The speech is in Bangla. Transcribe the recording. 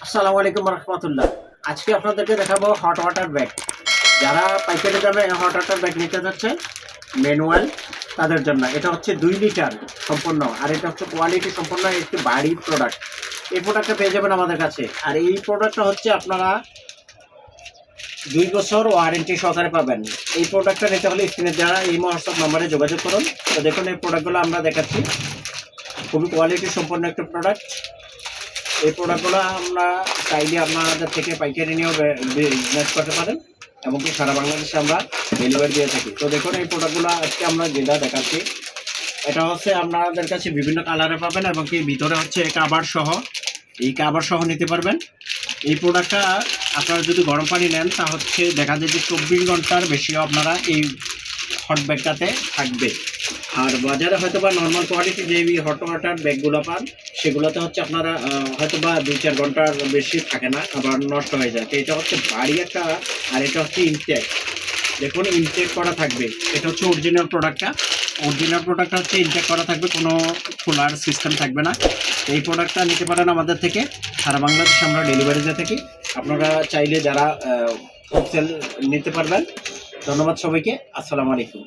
আসসালামু আলাইকুম রহমতুল্লাহ। আজকে আপনাদেরকে দেখাবো হট ওয়াটার ব্যাগ। যারা পাইকারি দামে হট ওয়াটার ব্যাগ নিতে যাচ্ছে ম্যানুয়াল, তাদের জন্য এটা হচ্ছে 2 লিটার সম্পূর্ণ, আর এটা হচ্ছে কোয়ালিটি সম্পন্ন একটি বাড়ির প্রোডাক্ট। এই প্রোডাক্টটা পেয়ে যাবেন আমাদের কাছে, আর এই প্রোডাক্টটা হচ্ছে আপনারা 2 বছর ওয়ারেন্টি সহকারে পাবেন। এই প্রোডাক্টটা নিতে হলে স্ক্রিনে দেওয়া এই হোয়াটসঅ্যাপ নম্বরে যোগাযোগ করুন। তো দেখুন এই প্রোডাক্টগুলো আমরা দেখাচ্ছি, খুবই কোয়ালিটি সম্পন্ন একটা প্রোডাক্ট। এই প্রোডাক্টগুলো আমরা চাইলে আপনাদের থেকে পাইকারি নিয়েও বিজনেস করতে পারেন, এবং কি সারা বাংলাদেশে আমরা ডেলিভারি দিয়ে থাকি। তো দেখুন এই প্রোডাক্টগুলো আজকে আমরা যেটা দেখাচ্ছি, এটা হচ্ছে আপনাদের কাছে বিভিন্ন কালারে পাবেন, এবং কি ভিতরে হচ্ছে কাভার সহ, এই কাভার সহ নিতে পারবেন। এই প্রোডাক্টটা আপনারা যদি গরম পানি নেন, তা হচ্ছে দেখা যায় যে 24 ঘন্টার বেশিও আপনারা এই হট ব্যাগটাতে থাকবে। আর বাজারে হয়তো বা নর্মাল কোয়ালিটি যে হট ওয়াটার ব্যাগগুলো পান, সেগুলোতে হচ্ছে আপনারা হয়তো বা 2-4 ঘন্টার বেশি থাকে না, আবার নষ্ট হয়ে যায়। তো এটা হচ্ছে ভারী একটা, আর এটা হচ্ছে ইনটেক। দেখুন ইনটেক করা থাকবে, এটা হচ্ছে অরিজিনাল প্রোডাক্টটা। অরিজিনাল প্রোডাক্টটা হচ্ছে ইনটেক করা থাকবে, কোনো খোলার সিস্টেম থাকবে না। এই প্রোডাক্টটা নিতে পারেন আমাদের থেকে, সারা বাংলাদেশে আমরা ডেলিভারি দিয়ে থাকি। আপনারা চাইলে যারা হোলসেল নিতে পারবেন। ধন্যবাদ সবাইকে, আসসালামু আলাইকুম।